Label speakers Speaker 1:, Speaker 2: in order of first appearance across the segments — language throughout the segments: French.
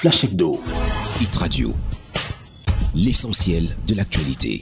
Speaker 1: Flash Hebdo.
Speaker 2: Hit Radio. L'essentiel de l'actualité.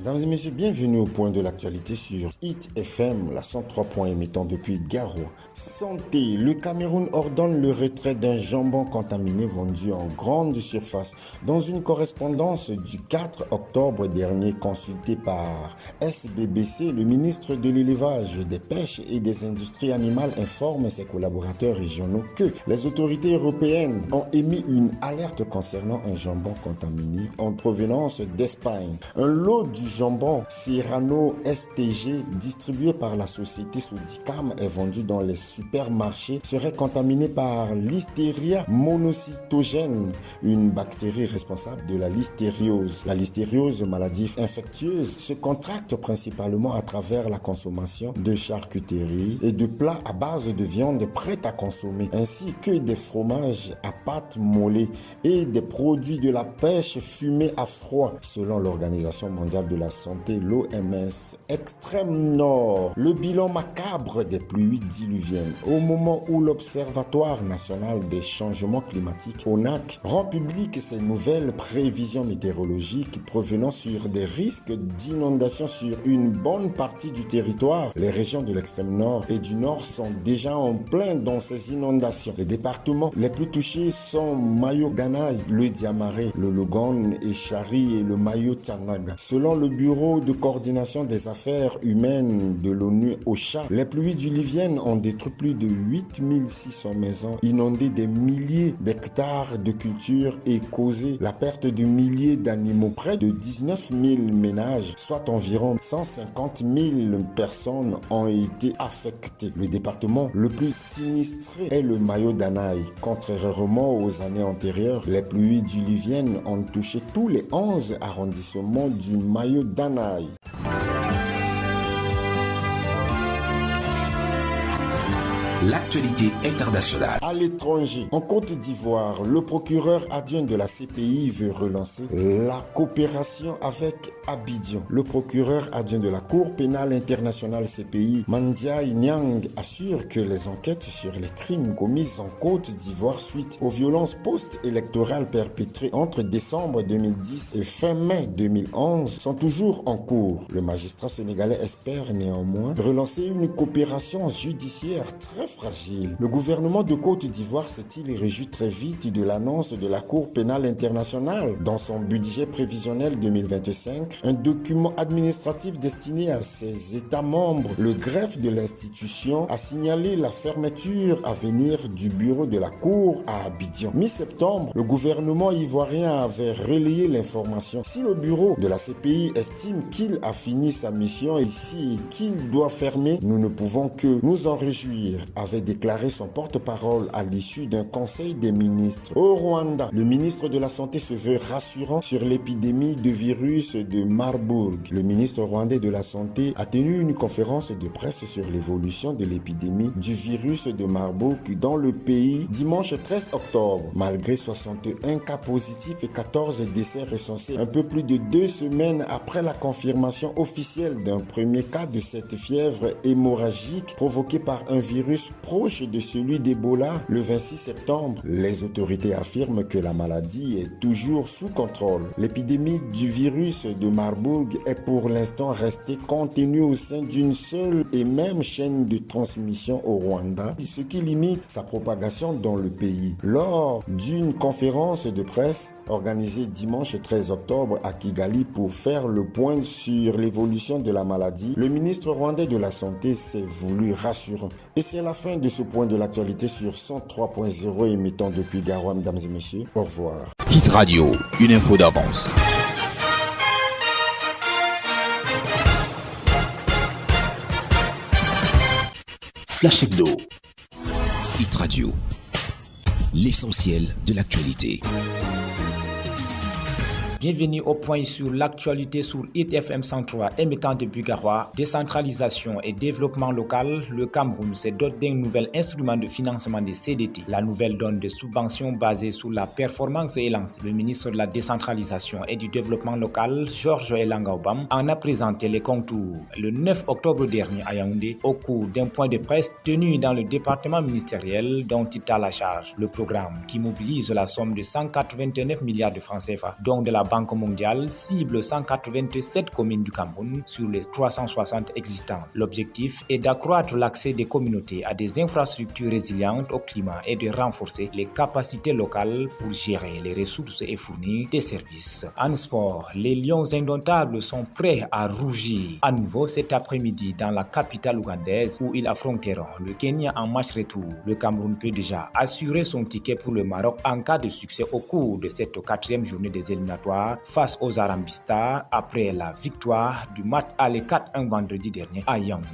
Speaker 3: Mesdames et messieurs, bienvenue au point de l'actualité sur Hit FM, la 103 points émettant depuis Garoua. Santé, le Cameroun ordonne le retrait d'un jambon contaminé vendu en grande surface. Dans une correspondance du 4 octobre dernier consultée par SBBC, le ministre de l'élevage, des pêches et des industries animales informe ses collaborateurs régionaux que les autorités européennes ont émis une alerte concernant un jambon contaminé en provenance d'Espagne. Un lot du jambon Serrano STG distribué par la société Sodicam est vendu dans les supermarchés serait contaminé par Listeria monocytogène, une bactérie responsable de la listériose. La listériose, maladie infectieuse, se contracte principalement à travers la consommation de charcuterie et de plats à base de viande prête à consommer, ainsi que des fromages à pâte mollée et des produits de la pêche fumés à froid, selon l'Organisation mondiale de la santé, l'OMS. Extrême Nord, le bilan macabre des pluies diluviennes. Au moment où l'Observatoire national des changements climatiques, ONAC, rend public ses nouvelles prévisions météorologiques provenant sur des risques d'inondation sur une bonne partie du territoire, les régions de l'extrême nord et du nord sont déjà en plein dans ces inondations. Les départements les plus touchés sont Mayo-Ganaï, le Diamaré, le Logone et Chari et le Mayo-Tanaga. Selon le Bureau de coordination des affaires humaines de l'ONU OCHA, les pluies diluviennes ont détruit plus de 8600 maisons, inondé des milliers d'hectares de cultures et causé la perte de milliers d'animaux. Près de 19 000 ménages, soit environ 150 000 personnes, ont été affectées. Le département le plus sinistré est le Mayo-Danaï. Contrairement aux années antérieures, les pluies diluviennes ont touché tous les 11 arrondissements du Mayo-Danaï.
Speaker 2: L'actualité internationale.
Speaker 3: À l'étranger, en Côte d'Ivoire, le procureur adjoint de la CPI veut relancer la coopération avec Abidjan. Le procureur adjoint de la Cour pénale internationale CPI, Mandiaye Niang, assure que les enquêtes sur les crimes commis en Côte d'Ivoire suite aux violences post-électorales perpétrées entre décembre 2010 et fin mai 2011 sont toujours en cours. Le magistrat sénégalais espère néanmoins relancer une coopération judiciaire très fragile. Le gouvernement de Côte d'Ivoire s'est-il réjoui très vite de l'annonce de la Cour pénale internationale dans son budget prévisionnel 2025, un document administratif destiné à ses États membres. Le greffe de l'institution a signalé la fermeture à venir du bureau de la Cour à Abidjan. Mi-septembre, le gouvernement ivoirien avait relayé l'information. Si le bureau de la CPI estime qu'il a fini sa mission ici et qu'il doit fermer, nous ne pouvons que nous en réjouir, avait déclaré son porte-parole à l'issue d'un conseil des ministres. Au Rwanda, le ministre de la Santé se veut rassurant sur l'épidémie de virus de Marburg. Le ministre rwandais de la Santé a tenu une conférence de presse sur l'évolution de l'épidémie du virus de Marburg dans le pays dimanche 13 octobre. Malgré 61 cas positifs et 14 décès recensés un peu plus de 2 semaines après la confirmation officielle d'un premier cas de cette fièvre hémorragique provoquée par un virus proche de celui d'Ebola le 26 septembre, les autorités affirment que la maladie est toujours sous contrôle. L'épidémie du virus de Marburg est pour l'instant restée contenue au sein d'une seule et même chaîne de transmission au Rwanda, ce qui limite sa propagation dans le pays. Lors d'une conférence de presse organisée dimanche 13 octobre à Kigali pour faire le point sur l'évolution de la maladie, le ministre rwandais de la Santé s'est voulu rassurant. Et c'est la fin de ce point de l'actualité sur 103.0 émettant depuis Garoua, mesdames et messieurs. Au revoir.
Speaker 2: Hit Radio, une info d'avance.
Speaker 1: Flash Hebdo.
Speaker 2: Hit Radio. L'essentiel de l'actualité.
Speaker 4: Bienvenue au point sur l'actualité sur Hit FM 103 émettant de Bugarois, décentralisation et développement local. Le Cameroun se dote d'un nouvel instrument de financement des CDT. La nouvelle donne de subventions basée sur la performance est lancée. Le ministre de la décentralisation et du développement local, Georges Elanga Obam, en a présenté les contours le 9 octobre dernier à Yaoundé au cours d'un point de presse tenu dans le département ministériel dont il a la charge. Le programme qui mobilise la somme de 189 milliards de francs CFA, dont de la Banque mondiale, cible 187 communes du Cameroun sur les 360 existantes. L'objectif est d'accroître l'accès des communautés à des infrastructures résilientes au climat et de renforcer les capacités locales pour gérer les ressources et fournir des services. En sport, les Lions indomptables sont prêts à rougir à nouveau cet après-midi dans la capitale ougandaise où ils affronteront le Kenya en match retour. Le Cameroun peut déjà assurer son ticket pour le Maroc en cas de succès au cours de cette 4e journée des éliminatoires face aux Arambistas après la victoire du match aller 4-1 vendredi dernier à Yaoundé.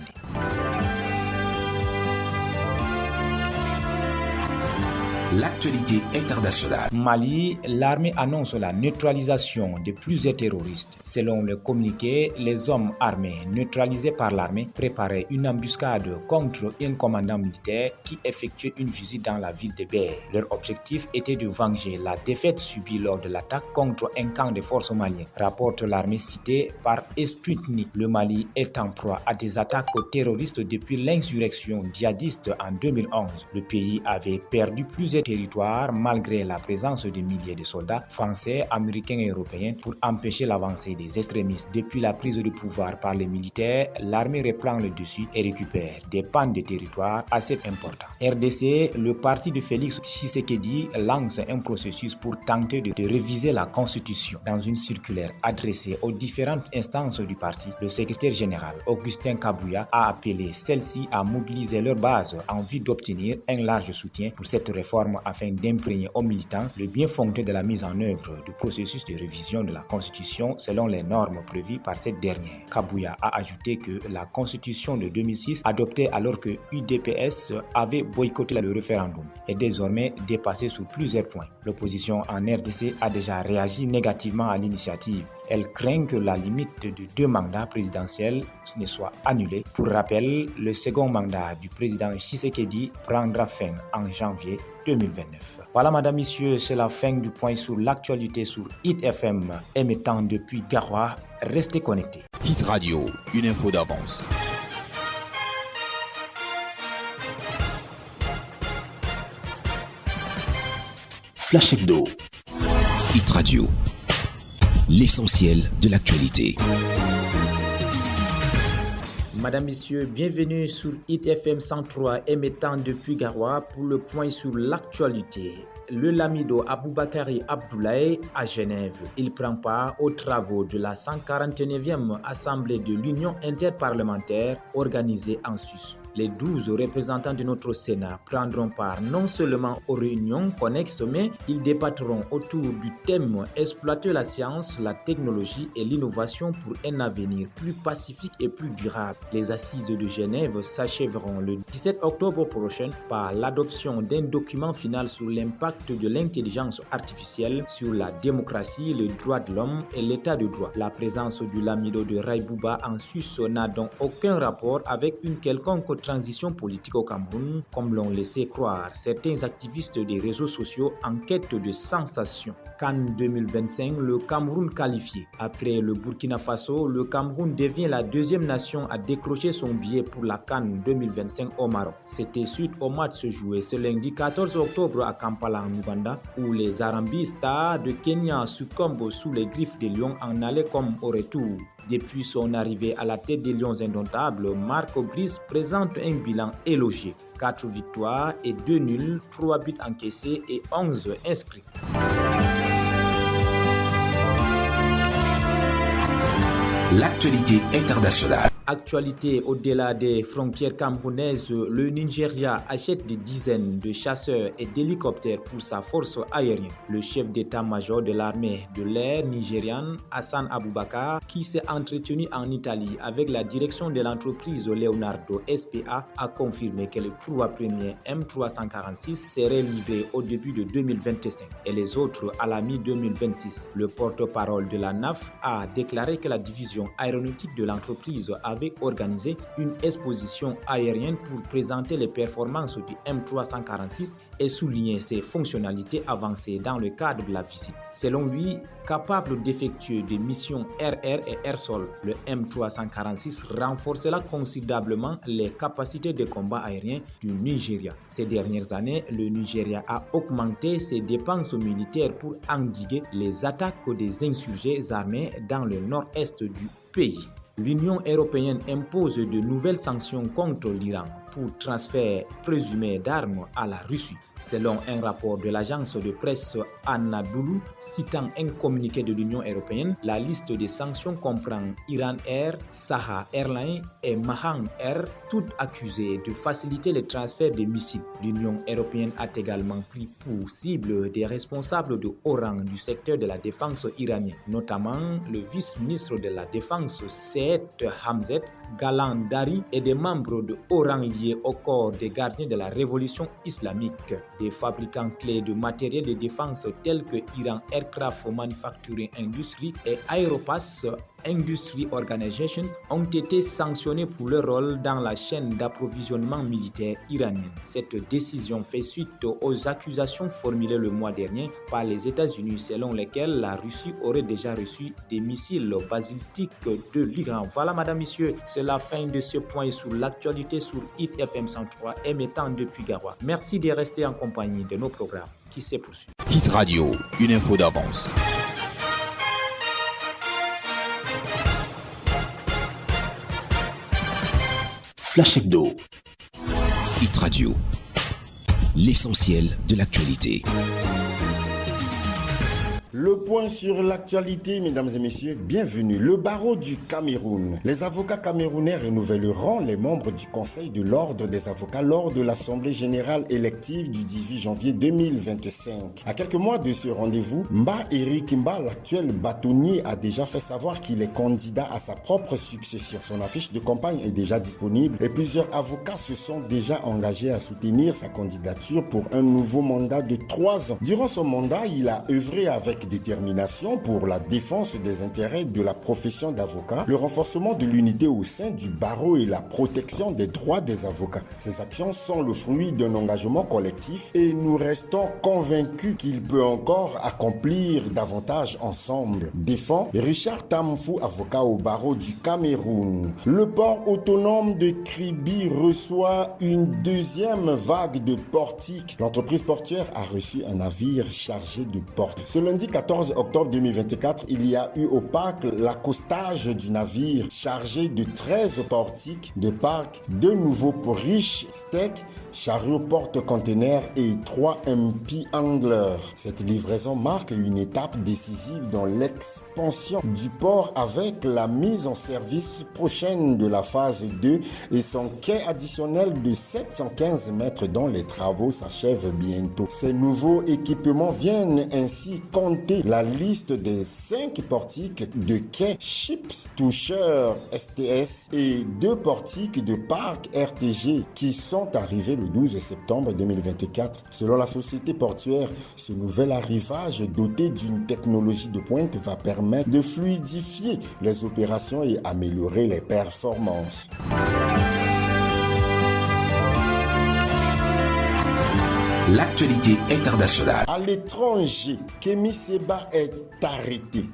Speaker 2: L'actualité internationale.
Speaker 4: Mali, l'armée annonce la neutralisation de plusieurs terroristes. Selon le communiqué, les hommes armés neutralisés par l'armée préparaient une embuscade contre un commandant militaire qui effectuait une visite dans la ville de Bér. Leur objectif était de venger la défaite subie lors de l'attaque contre un camp de forces maliennes, rapporte l'armée citée par Sputnik. Le Mali est en proie à des attaques terroristes depuis l'insurrection djihadiste en 2011. Le pays avait perdu plusieurs territoires malgré la présence de milliers de soldats français, américains et européens pour empêcher l'avancée des extrémistes. Depuis la prise de pouvoir par les militaires, l'armée reprend le dessus et récupère des pans de territoire assez importants. RDC, le parti de Félix Tshisekedi lance un processus pour tenter de réviser la constitution. Dans une circulaire adressée aux différentes instances du parti, le secrétaire général Augustin Kabouya a appelé celles-ci à mobiliser leur base en vue d'obtenir un large soutien pour cette réforme afin d'imprégner aux militants le bien fondé de la mise en œuvre du processus de révision de la Constitution selon les normes prévues par cette dernière. Kabouya a ajouté que la Constitution de 2006, adoptée alors que UDPS avait boycotté le référendum, est désormais dépassée sur plusieurs points. L'opposition en RDC a déjà réagi négativement à l'initiative. Elle craint que la limite de 2 mandats présidentiels ne soit annulée. Pour rappel, le second mandat du président Tshisekedi prendra fin en janvier 2029. Voilà, madame, messieurs, c'est la fin du point sur l'actualité sur Hit FM émettant depuis Garoua. Restez connectés.
Speaker 2: Hit Radio, une info d'avance.
Speaker 1: Flash Hebdo.
Speaker 2: Hit Radio, l'essentiel de l'actualité.
Speaker 4: Madame, Messieurs, bienvenue sur Hit FM 103 émettant depuis Garoua pour le point sur l'actualité. Le Lamido Aboubakari Abdoulaye à Genève. Il prend part aux travaux de la 149e Assemblée de l'Union interparlementaire organisée en Suisse. Les 12 représentants de notre Sénat prendront part non seulement aux réunions connexes, mais ils débattront autour du thème « Exploiter la science, la technologie et l'innovation pour un avenir plus pacifique et plus durable ». Les assises de Genève s'achèveront le 17 octobre prochain par l'adoption d'un document final sur l'impact de l'intelligence artificielle sur la démocratie, les droits de l'homme et l'état de droit. La présence du Lamido de Raibouba en Suisse n'a donc aucun rapport avec une quelconque transition politique au Cameroun, comme l'ont laissé croire certains activistes des réseaux sociaux en quête de sensation. CAN 2025, le Cameroun qualifié. Après le Burkina Faso, le Cameroun devient la 2e nation à décrocher son billet pour la CAN 2025 au Maroc. C'était suite au match joué ce lundi 14 octobre à Kampala en Ouganda, où les Arambistas de Kenya succombent sous les griffes des Lions en aller comme au retour. Depuis son arrivée à la tête des Lions indomptables, Marco Brice présente un bilan élogieux. 4 victoires et 2 nuls, 3 buts encaissés et 11 inscrits.
Speaker 2: L'actualité internationale.
Speaker 4: Actualité au-delà des frontières camerounaises, le Nigeria achète des dizaines de chasseurs et d'hélicoptères pour sa force aérienne. Le chef d'état-major de l'armée de l'air nigériane, Hassan Aboubakar, qui s'est entretenu en Italie avec la direction de l'entreprise Leonardo SPA, a confirmé que les 3 premiers M346 seraient livrés au début de 2025 et les autres à la mi-2026. Le porte-parole de la NAF a déclaré que la division aéronautique de l'entreprise avait organisé une exposition aérienne pour présenter les performances du M346 et souligner ses fonctionnalités avancées dans le cadre de la visite. Selon lui, capable d'effectuer des missions air-air et air-sol, le M346 renforcera considérablement les capacités de combat aérien du Nigeria. Ces dernières années, le Nigeria a augmenté ses dépenses militaires pour endiguer les attaques des insurgés armés dans le nord-est du pays. L'Union européenne impose de nouvelles sanctions contre l'Iran pour transfert présumé d'armes à la Russie. Selon un rapport de l'agence de presse Anadolu, citant un communiqué de l'Union européenne, la liste des sanctions comprend Iran Air, Saha Airlines et Mahan Air, toutes accusées de faciliter le transfert des missiles. L'Union européenne a également pris pour cible des responsables de haut rang du secteur de la défense iranien, notamment le vice-ministre de la Défense Seed Hamzet Galandari et des membres de haut rang liés au corps des gardiens de la révolution islamique. Des fabricants clés de matériel de défense tels que Iran Aircraft Manufacturing Industry et Aeropass Industry Organization ont été sanctionnés pour leur rôle dans la chaîne d'approvisionnement militaire iranienne. Cette décision fait suite aux accusations formulées le mois dernier par les États-Unis selon lesquelles la Russie aurait déjà reçu des missiles balistiques de l'Iran. Voilà, madame, messieurs, c'est la fin de ce point sur l'actualité sur Hit FM 103 émettant depuis Garoua. Merci de rester en compagnie de nos programmes qui se poursuivent.
Speaker 2: Hit Radio, une info d'avance.
Speaker 1: Flash Hebdo.
Speaker 2: Hit Radio, l'essentiel de l'actualité.
Speaker 3: Le point sur l'actualité, mesdames et messieurs, bienvenue. Le barreau du Cameroun. Les avocats camerounais renouvelleront les membres du Conseil de l'Ordre des avocats lors de l'Assemblée générale élective du 18 janvier 2025. À quelques mois de ce rendez-vous, Eric Mba, l'actuel bâtonnier, a déjà fait savoir qu'il est candidat à sa propre succession. Son affiche de campagne est déjà disponible et plusieurs avocats se sont déjà engagés à soutenir sa candidature pour un nouveau mandat de 3 ans. Durant son mandat, il a œuvré avec détermination pour la défense des intérêts de la profession d'avocat, le renforcement de l'unité au sein du barreau et la protection des droits des avocats. Ces actions sont le fruit d'un engagement collectif et nous restons convaincus qu'il peut encore accomplir davantage ensemble. Défend Richard Tamfou, avocat au barreau du Cameroun. Le port autonome de Kribi reçoit une deuxième vague de portiques. L'entreprise portuaire a reçu un navire chargé de portes. Ce lundi 14 octobre 2024, il y a eu au parc l'accostage du navire chargé de 13 portiques de parc, 2 nouveaux riches steaks, chariots porte-containers et 3 MP Angler. Cette livraison marque une étape décisive dans l'expansion du port avec la mise en service prochaine de la phase 2 et son quai additionnel de 715 mètres dont les travaux s'achèvent bientôt. Ces nouveaux équipements viennent ainsi compter la liste des 5 portiques de quai Ships Toucher STS et 2 portiques de parc RTG qui sont arrivés le 12 septembre 2024. Selon la société portuaire, ce nouvel arrivage doté d'une technologie de pointe va permettre de fluidifier les opérations et améliorer les performances.
Speaker 2: L'actualité internationale.
Speaker 3: À l'étranger, Kémy Séba est arrêté.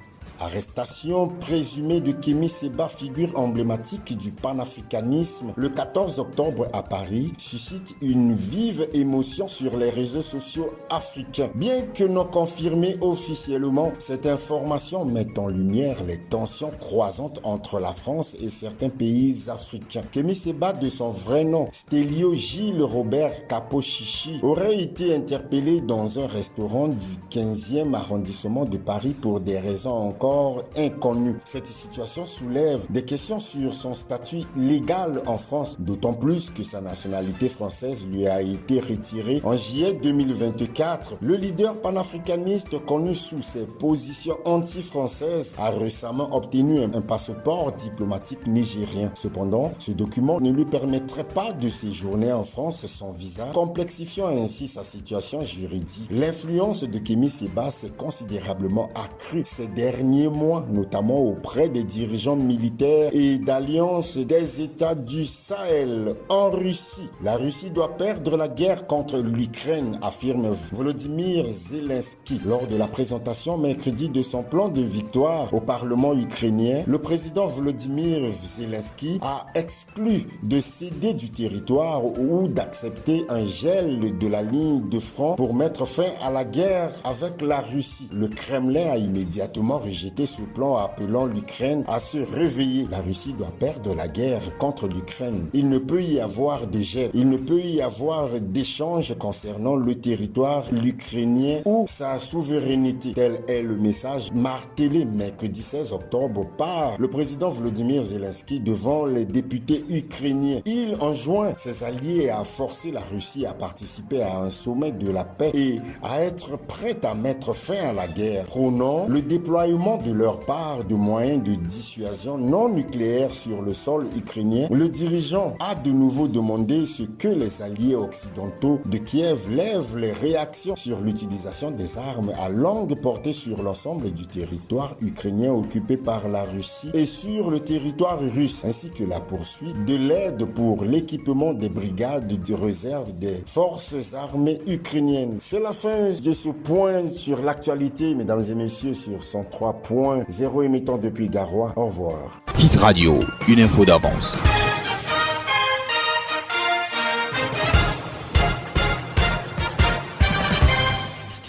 Speaker 3: Arrestation présumée de Kémy Séba, figure emblématique du panafricanisme, le 14 octobre à Paris, suscite une vive émotion sur les réseaux sociaux africains. Bien que non confirmée officiellement, cette information met en lumière les tensions croissantes entre la France et certains pays africains. Kémy Séba, de son vrai nom, Stélio Gilles Robert Kapochichi, aurait été interpellé dans un restaurant du 15e arrondissement de Paris pour des raisons encore encore inconnu. Cette situation soulève des questions sur son statut légal en France, d'autant plus que sa nationalité française lui a été retirée en juillet 2024. Le leader panafricaniste connu sous ses positions anti-françaises a récemment obtenu un passeport diplomatique nigérien. Cependant, ce document ne lui permettrait pas de séjourner en France sans visa, complexifiant ainsi sa situation juridique. L'influence de Kémy Séba s'est considérablement accrue ces derniers mois, notamment auprès des dirigeants militaires et d'alliances des États du Sahel. En Russie, la Russie doit perdre la guerre contre l'Ukraine, affirme Volodymyr Zelensky. Lors de la présentation mercredi de son plan de victoire au Parlement ukrainien, le président Volodymyr Zelensky a exclu de céder du territoire ou d'accepter un gel de la ligne de front pour mettre fin à la guerre avec la Russie. Le Kremlin a immédiatement rejeté ce plan, appelant l'Ukraine à se réveiller. La Russie doit perdre la guerre contre l'Ukraine. Il ne peut y avoir de gel, il ne peut y avoir d'échange concernant le territoire ukrainien ou sa souveraineté. Tel est le message martelé mercredi 16 octobre par le président Volodymyr Zelensky devant les députés ukrainiens. Il enjoint ses alliés à forcer la Russie à participer à un sommet de la paix et à être prête à mettre fin à la guerre, prônant le déploiement de leur part de moyens de dissuasion non nucléaires sur le sol ukrainien. Le dirigeant a de nouveau demandé ce que les alliés occidentaux de Kiev lèvent les réactions sur l'utilisation des armes à longue portée sur l'ensemble du territoire ukrainien occupé par la Russie et sur le territoire russe, ainsi que la poursuite de l'aide pour l'équipement des brigades de réserve des forces armées ukrainiennes. C'est la fin de ce point sur l'actualité, mesdames et messieurs, sur 103.0 émettant depuis Garoua. Au revoir.
Speaker 2: Hit Radio, une info d'avance.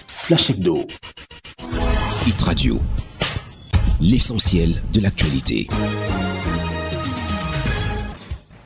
Speaker 1: Flash Hebdo.
Speaker 2: Hit Radio, l'essentiel de l'actualité.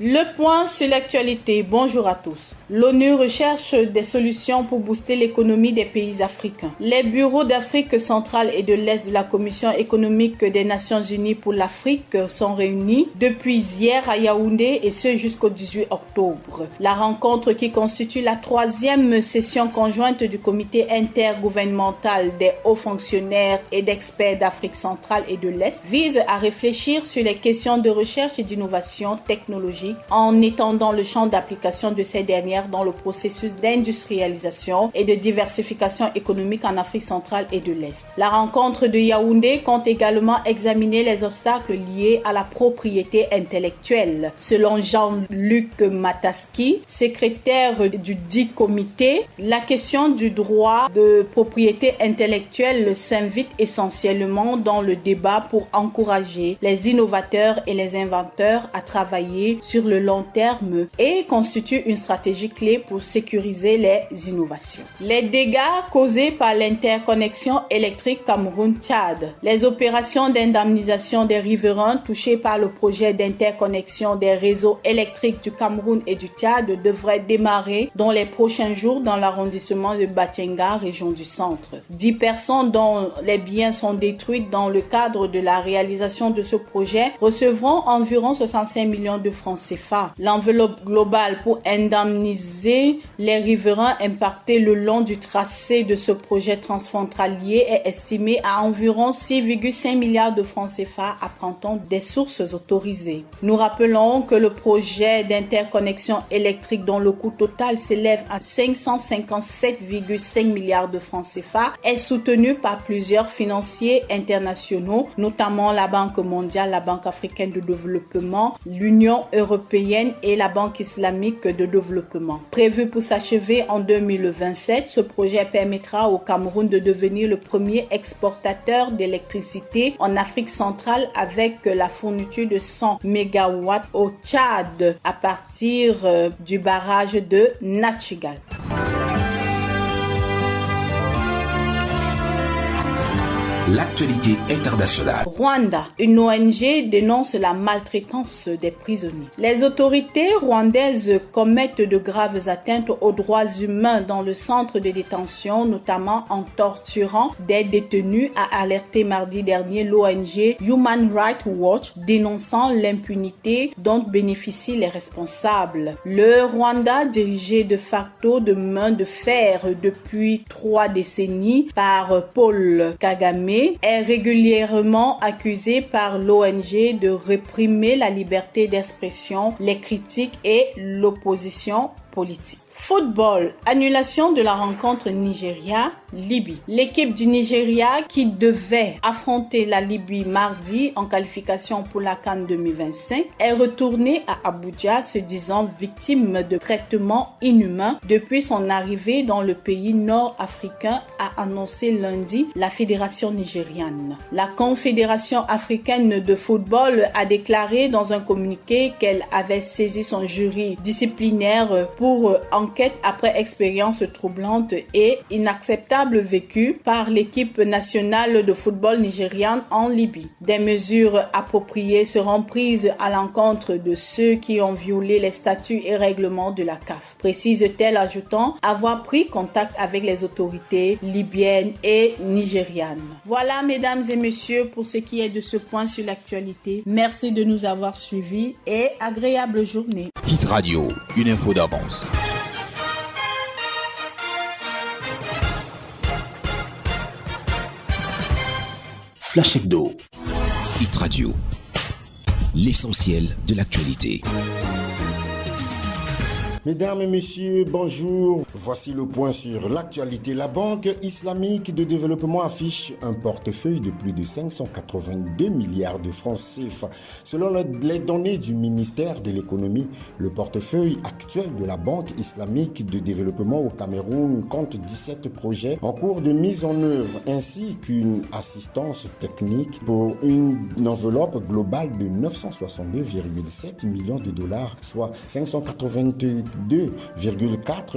Speaker 5: Le point sur l'actualité. Bonjour à tous. L'ONU recherche des solutions pour booster l'économie des pays africains. Les bureaux d'Afrique centrale et de l'Est de la Commission économique des Nations Unies pour l'Afrique sont réunis depuis hier à Yaoundé et ce jusqu'au 18 octobre. La rencontre, qui constitue la 3e session conjointe du comité intergouvernemental des hauts fonctionnaires et d'experts d'Afrique centrale et de l'Est, vise à réfléchir sur les questions de recherche et d'innovation technologique en étendant le champ d'application de ces dernières dans le processus d'industrialisation et de diversification économique en Afrique centrale et de l'Est. La rencontre de Yaoundé compte également examiner les obstacles liés à la propriété intellectuelle. Selon Jean-Luc Mataski, secrétaire du dit comité, la question du droit de propriété intellectuelle s'invite essentiellement dans le débat pour encourager les innovateurs et les inventeurs à travailler sur le long terme et constitue une stratégie clé pour sécuriser les innovations. Les dégâts causés par l'interconnexion électrique Cameroun-Tchad. Les opérations d'indemnisation des riverains touchés par le projet d'interconnexion des réseaux électriques du Cameroun et du Tchad devraient démarrer dans les prochains jours dans l'arrondissement de Batyenga, région du centre. 10 personnes dont les biens sont détruits dans le cadre de la réalisation de ce projet recevront environ 65 millions de francs CFA. L'enveloppe globale pour indemniser les riverains impactés le long du tracé de ce projet transfrontalier est estimée à environ 6,5 milliards de francs CFA apportant des sources autorisées. Nous rappelons que le projet d'interconnexion électrique dont le coût total s'élève à 557,5 milliards de francs CFA est soutenu par plusieurs financiers internationaux, notamment la Banque mondiale, la Banque africaine de développement, l'Union européenne et la Banque islamique de développement. Prévu pour s'achever en 2027, ce projet permettra au Cameroun de devenir le premier exportateur d'électricité en Afrique centrale avec la fourniture de 100 MW au Tchad à partir du barrage de Nachigal.
Speaker 2: l'actualité internationale.
Speaker 5: Rwanda, une ONG dénonce la maltraitance des prisonniers. Les autorités rwandaises commettent de graves atteintes aux droits humains dans le centre de détention, notamment en torturant des détenus, a alerté mardi dernier l'ONG Human Rights Watch, dénonçant l'impunité dont bénéficient les responsables. Le Rwanda, dirigé de facto de main de fer depuis 3 décennies par Paul Kagame, est régulièrement accusé par l'ONG de réprimer la liberté d'expression, les critiques et l'opposition politique. Football, annulation de la rencontre Nigeria-Libye. L'équipe du Nigeria qui devait affronter la Libye mardi en qualification pour la CAN 2025 est retournée à Abuja se disant victime de traitements inhumains depuis son arrivée dans le pays nord-africain, a annoncé lundi la fédération nigériane. La Confédération africaine de football a déclaré dans un communiqué qu'elle avait saisi son jury disciplinaire pour enquête après expérience troublante et inacceptable vécue par l'équipe nationale de football nigériane en Libye. Des mesures appropriées seront prises à l'encontre de ceux qui ont violé les statuts et règlements de la CAF, précise-t-elle, ajoutant avoir pris contact avec les autorités libyennes et nigérianes. Voilà, mesdames et messieurs, pour ce qui est de ce point sur l'actualité. Merci de nous avoir suivis et agréable journée.
Speaker 2: Hit Radio, une info d'avance.
Speaker 1: Flash Hebdo.
Speaker 2: Hit Radio, l'essentiel de l'actualité.
Speaker 3: Mesdames et messieurs, bonjour. Voici le point sur l'actualité. La Banque islamique de développement affiche un portefeuille de plus de 582 milliards de francs CFA. Selon les données du ministère de l'économie, le portefeuille actuel de la Banque islamique de développement au Cameroun compte 17 projets en cours de mise en œuvre, ainsi qu'une assistance technique pour une enveloppe globale de 962,7 millions de dollars, soit 582,4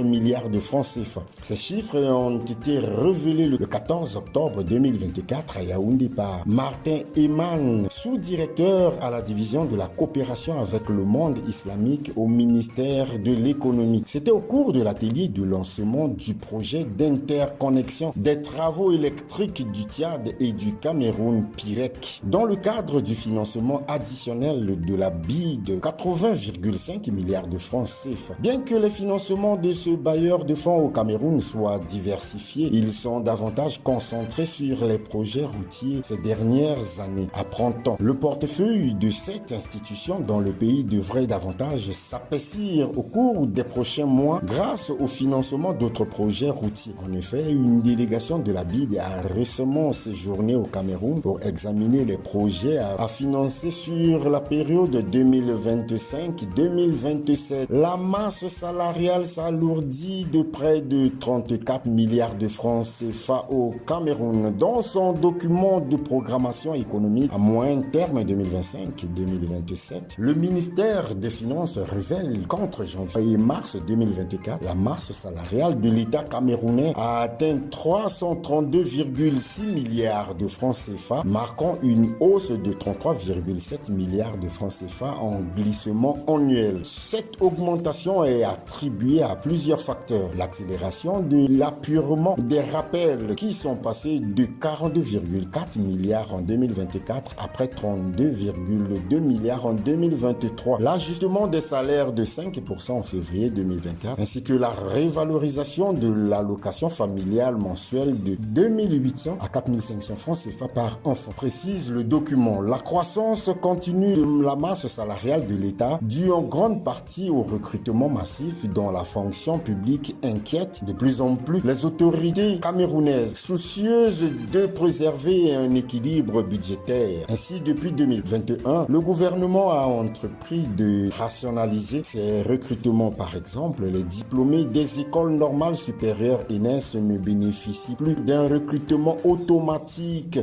Speaker 3: milliards de francs CFA. Ces chiffres ont été révélés le 14 octobre 2024 à Yaoundé par Martin Eman, sous-directeur à la division de la coopération avec le monde islamique au ministère de l'économie. C'était au cours de l'atelier de lancement du projet d'interconnexion des travaux électriques du Tchad et du Cameroun PIREC, dans le cadre du financement additionnel de la BID de 80,5 milliards de francs CFA. Bien que les financements de ce bailleur de fonds au Cameroun soient diversifiés, ils sont davantage concentrés sur les projets routiers ces dernières années. Apprend-on, le portefeuille de cette institution dans le pays devrait davantage s'apaisir au cours des prochains mois grâce au financement d'autres projets routiers. En effet, une délégation de la BID a récemment séjourné au Cameroun pour examiner les projets à financer sur la période 2025-2027. La masse salariale s'alourdit de près de 34 milliards de francs CFA au Cameroun. Dans son document de programmation économique à moyen terme 2025-2027, le ministère des Finances révèle qu'entre janvier et mars 2024, la masse salariale de l'État camerounais a atteint 332,6 milliards de francs CFA, marquant une hausse de 33,7 milliards de francs CFA en glissement annuel. Cette augmentation est attribuée à plusieurs facteurs. L'accélération de l'apurement des rappels qui sont passés de 42,4 milliards en 2024 après 32,2 milliards en 2023. L'ajustement des salaires de 5% en février 2024 ainsi que la révalorisation de l'allocation familiale mensuelle de 2800 à 4500 francs CFA par enfant, précise le document. La croissance continue de la masse salariale de l'État due en grande partie au recrutement massif dans la fonction publique inquiète de plus en plus les autorités camerounaises, soucieuses de préserver un équilibre budgétaire. Ainsi, depuis 2021, le gouvernement a entrepris de rationaliser ses recrutements. Par exemple, les diplômés des écoles normales supérieures ENS ne bénéficient plus d'un recrutement automatique.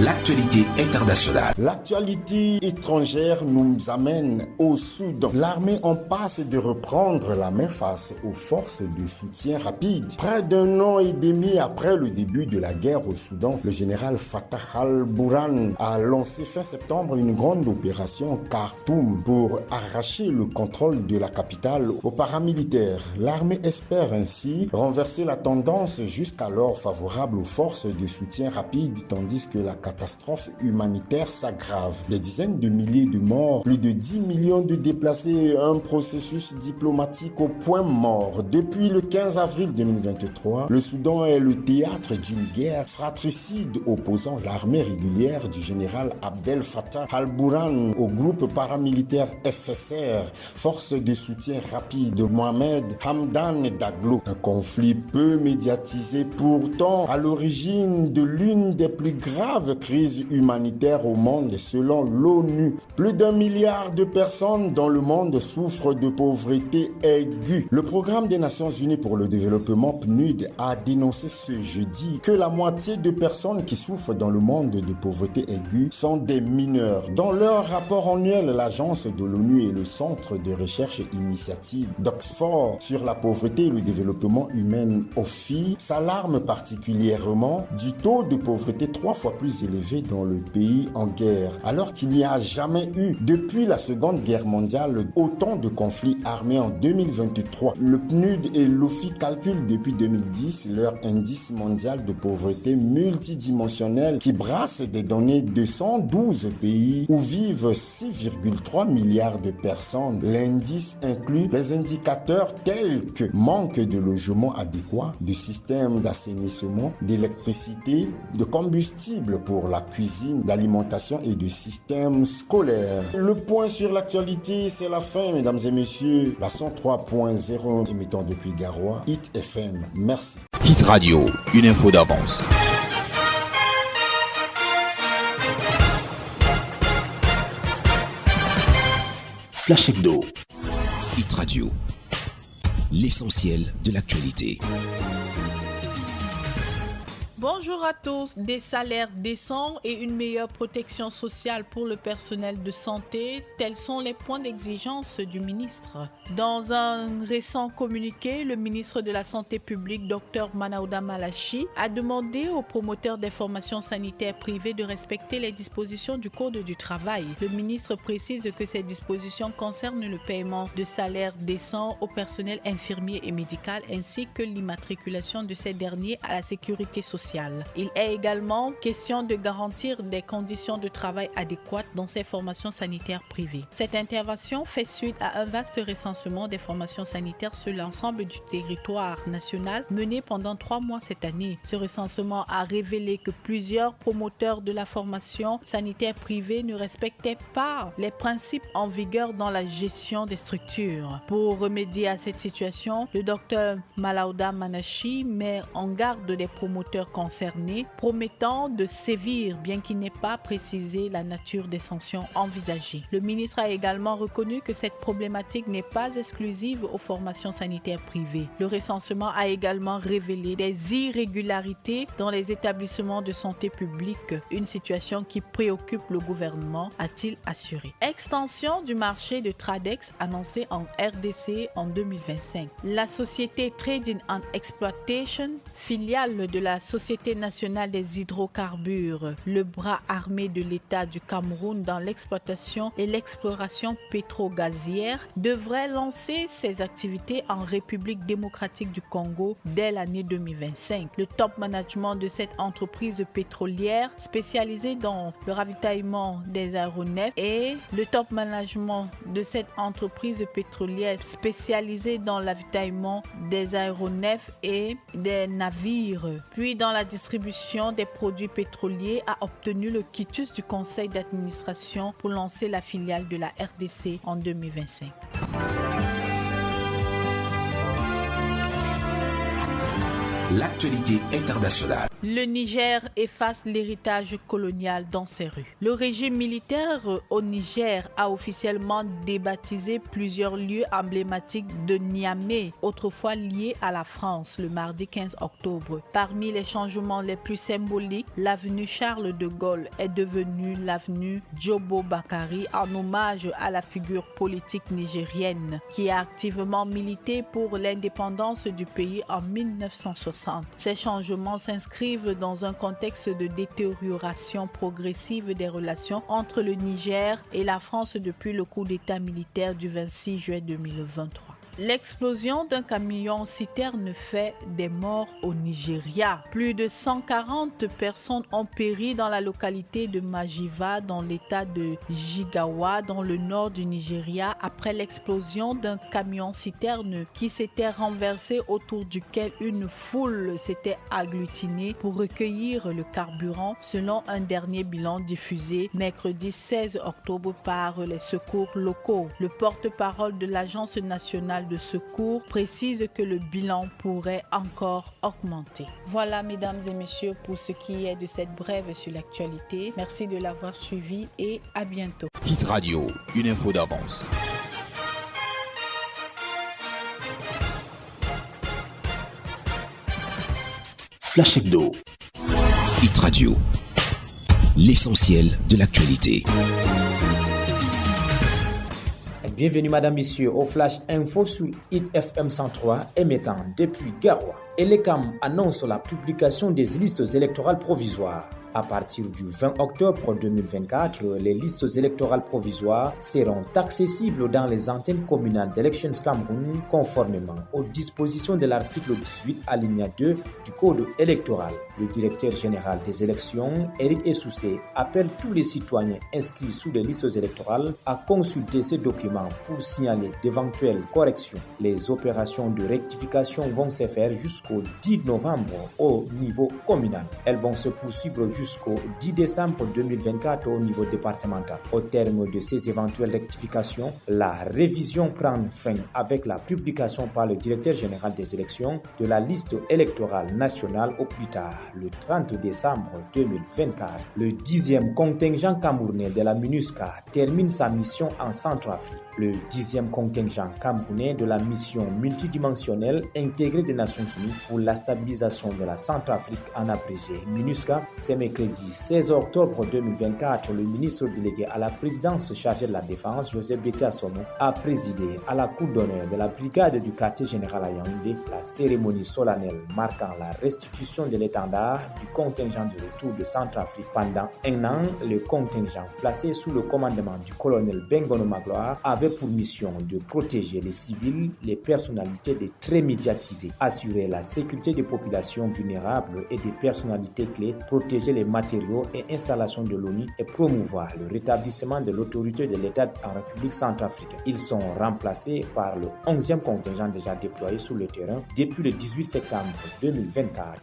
Speaker 2: L'actualité internationale.
Speaker 3: L'actualité étrangère nous amène au Soudan. L'armée en passe de reprendre la main face aux forces de soutien rapide. Près d'un an et demi après le début de la guerre au Soudan, le général Fattah al-Burhan a lancé fin septembre une grande opération Khartoum pour arracher le contrôle de la capitale aux paramilitaires. L'armée espère ainsi renverser la tendance jusqu'alors favorable aux forces de soutien rapide, tandis que la catastrophe humanitaire s'aggrave. Des dizaines de milliers de morts, plus de 10 millions de déplacés, un processus diplomatique au point mort. Depuis le 15 avril 2023, le Soudan est le théâtre d'une guerre fratricide opposant l'armée régulière du général Abdel Fattah al-Burhan au groupe paramilitaire FSR, force de soutien rapide de Mohamed Hamdan Daglo. Un conflit peu médiatisé, pourtant à l'origine de l'une des plus graves crise humanitaire au monde selon l'ONU. Plus d'1 milliard de personnes dans le monde souffrent de pauvreté aiguë. Le programme des Nations Unies pour le développement PNUD a dénoncé ce jeudi que la moitié de personnes qui souffrent dans le monde de pauvreté aiguë sont des mineurs. Dans leur rapport annuel, l'agence de l'ONU et le centre de recherche initiative d'Oxford sur la pauvreté et le développement humain OFI s'alarment particulièrement du taux de pauvreté 3 fois plus élevé dans le pays en guerre, alors qu'il n'y a jamais eu depuis la Seconde Guerre mondiale autant de conflits armés en 2023. Le PNUD et l'OFI calculent depuis 2010 leur indice mondial de pauvreté multidimensionnel qui brasse des données de 112 pays où vivent 6,3 milliards de personnes. L'indice inclut les indicateurs tels que manque de logements adéquats, de systèmes d'assainissement, d'électricité, de combustible pour la cuisine, d'alimentation et de systèmes scolaires. Le point sur l'actualité, c'est la fin, mesdames et messieurs. La 103.0 émettant depuis Garoua, Hit FM. Merci.
Speaker 2: Hit Radio, une info d'avance.
Speaker 1: Flash Hebdo.
Speaker 2: Hit Radio, l'essentiel de l'actualité.
Speaker 5: Bonjour à tous. Des salaires décents et une meilleure protection sociale pour le personnel de santé, tels sont les points d'exigence du ministre. Dans un récent communiqué, le ministre de la Santé publique, Dr Manaouda Malachi, a demandé aux promoteurs des formations sanitaires privées de respecter les dispositions du Code du travail. Le ministre précise que ces dispositions concernent le paiement de salaires décents au personnel infirmier et médical ainsi que l'immatriculation de ces derniers à la sécurité sociale. Il est également question de garantir des conditions de travail adéquates dans ces formations sanitaires privées. Cette intervention fait suite à un vaste recensement des formations sanitaires sur l'ensemble du territoire national mené pendant 3 mois cette année. Ce recensement a révélé que plusieurs promoteurs de la formation sanitaire privée ne respectaient pas les principes en vigueur dans la gestion des structures. Pour remédier à cette situation, le docteur Manaouda Malachi met en garde des promoteurs concernés, promettant de sévir bien qu'il n'ait pas précisé la nature des sanctions envisagées. Le ministre a également reconnu que cette problématique n'est pas exclusive aux formations sanitaires privées. Le recensement a également révélé des irrégularités dans les établissements de santé publique, une situation qui préoccupe le gouvernement, a-t-il assuré. Extension du marché de Tradex annoncée en RDC en 2025. La société Trading and Exploitation, filiale de la Société nationale des hydrocarbures, le bras armé de l'État du Cameroun dans l'exploitation et l'exploration pétro-gazière, devrait lancer ses activités en République démocratique du Congo dès l'année 2025. Le top management de cette entreprise pétrolière spécialisée dans le ravitaillement des aéronefs et le top management de cette entreprise pétrolière spécialisée dans l'avitaillement des aéronefs et des navires, puis dans la distribution des produits pétroliers, a obtenu le quitus du conseil d'administration pour lancer la filiale de la RDC en 2025.
Speaker 2: L'actualité internationale.
Speaker 5: Le Niger efface l'héritage colonial dans ses rues. Le régime militaire au Niger a officiellement débaptisé plusieurs lieux emblématiques de Niamey, autrefois liés à la France, le mardi 15 octobre. Parmi les changements les plus symboliques, l'avenue Charles de Gaulle est devenue l'avenue Djobo Bakari en hommage à la figure politique nigérienne qui a activement milité pour l'indépendance du pays en 1960. Ces changements s'inscrivent dans un contexte de détérioration progressive des relations entre le Niger et la France depuis le coup d'État militaire du 26 juillet 2023. L'explosion d'un camion-citerne fait des morts au Nigeria. Plus de 140 personnes ont péri dans la localité de Majiva, dans l'état de Jigawa, dans le nord du Nigeria, après l'explosion d'un camion-citerne qui s'était renversé, autour duquel une foule s'était agglutinée pour recueillir le carburant, selon un dernier bilan diffusé mercredi 16 octobre par les secours locaux. Le porte-parole de l'Agence nationale de secours précise que le bilan pourrait encore augmenter. Voilà, mesdames et messieurs, pour ce qui est de cette brève sur l'actualité. Merci de l'avoir suivi et à bientôt.
Speaker 2: Hit Radio, une info d'avance.
Speaker 1: Flash Hebdo.
Speaker 2: Hit Radio, l'essentiel de l'actualité.
Speaker 4: Bienvenue madame, messieurs au Flash Info sur Hit FM 103 émettant depuis Garoua. Elecam annonce la publication des listes électorales provisoires. À partir du 20 octobre 2024, les listes électorales provisoires seront accessibles dans les antennes communales d'Elections Cameroun conformément aux dispositions de l'article 18 alinéa 2 du Code électoral. Le directeur général des élections, Eric Essoussé, appelle tous les citoyens inscrits sous les listes électorales à consulter ces documents pour signaler d'éventuelles corrections. Les opérations de rectification vont se faire jusqu'au 10 novembre au niveau communal. Elles vont se poursuivre jusqu'au 10 décembre 2024 au niveau départemental. Au terme de ces éventuelles rectifications, la révision prend fin avec la publication par le directeur général des élections de la liste électorale nationale au plus tard, le 30 décembre 2024. Le 10e contingent camerounais de la MINUSCA termine sa mission en Centrafrique. Le 10e contingent camerounais de la mission multidimensionnelle intégrée des Nations Unies pour la stabilisation de la Centrafrique en abrégé MINUSCA, c'est mercredi 16 octobre 2024, le ministre délégué à la présidence chargé de la Défense, Joseph Bété Assomo, a présidé à la cour d'honneur de la brigade du quartier général à Yaoundé la cérémonie solennelle marquant la restitution de l'étendard du contingent de retour de Centrafrique. Pendant un an, le contingent placé sous le commandement du colonel Bengono Magloire avait pour mission de protéger les civils, les personnalités des très médiatisées, assurer la sécurité des populations vulnérables et des personnalités clés, protéger les matériaux et installations de l'ONU et promouvoir le rétablissement de l'autorité de l'État en République centrafricaine. Ils sont remplacés par le 11e contingent déjà déployé sur le terrain depuis le 18 septembre 2024.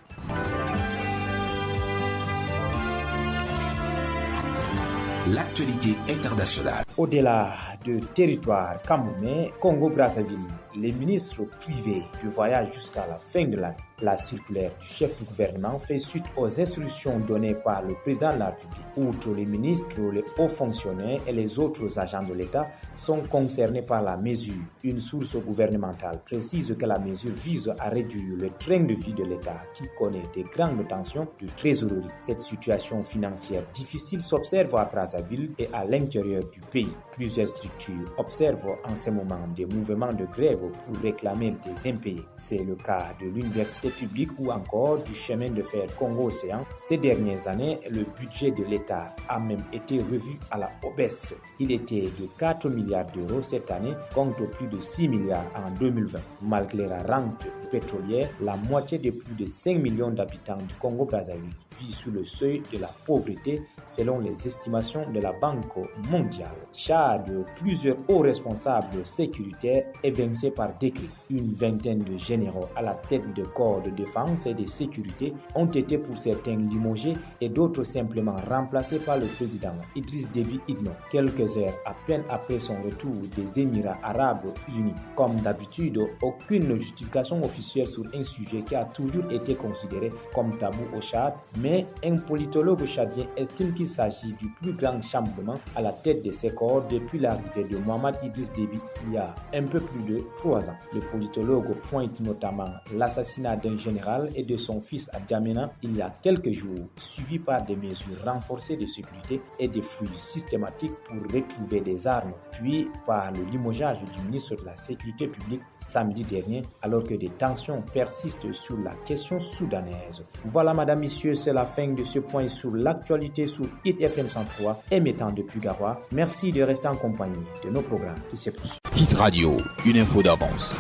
Speaker 2: L'actualité internationale.
Speaker 4: Au-delà du territoire camerounais, Congo-Brazzaville, les ministres privés du voyage jusqu'à la fin de l'année. La circulaire du chef du gouvernement fait suite aux instructions données par le président de la République. Outre les ministres, les hauts fonctionnaires et les autres agents de l'État sont concernés par la mesure. Une source gouvernementale précise que la mesure vise à réduire le train de vie de l'État qui connaît des grandes tensions de trésorerie. Cette situation financière difficile s'observe à Brazzaville et à l'intérieur du pays. Plusieurs structures observent en ce moment des mouvements de grève pour réclamer des impayés. C'est le cas de l'université publique ou encore du chemin de fer Congo-Océan. Ces dernières années, le budget de l'État a même été revu à la baisse. Il était de 4 milliards d'euros cette année contre plus de 6 milliards en 2020. Malgré la rente pétrolière, la moitié des plus de 5 millions d'habitants du Congo-Brazzaville vit sous le seuil de la pauvreté selon les estimations de la Banque mondiale. Tchad, plusieurs hauts responsables sécuritaires évincés par décret. Une vingtaine de généraux à la tête de corps de défense et de sécurité ont été pour certains limogés et d'autres simplement remplacés par le président Idriss Déby Itno, quelques heures à peine après son retour des Émirats Arabes Unis. Comme d'habitude, aucune justification officielle sur un sujet qui a toujours été considéré comme tabou au Tchad, mais un politologue tchadien estime qu'il s'agit du plus grand chamboulement à la tête de ces corps depuis l'arrivée de Mohamed Idriss Déby il y a un peu plus de 3 ans. Le politologue pointe notamment l'assassinat d'un général et de son fils à Djamena il y a quelques jours, suivi par des mesures renforcées de sécurité et des fouilles systématiques pour retrouver des armes, puis par le limogeage du ministre de la Sécurité publique samedi dernier, alors que des tensions persistent sur la question soudanaise. Voilà, madame, messieurs, c'est la fin de ce point sur l'actualité sur Hit FM 103 émettant depuis Garoua. Merci de rester en compagnie de nos programmes. Tout c'est plus.
Speaker 2: Hit Radio, une info d'avance.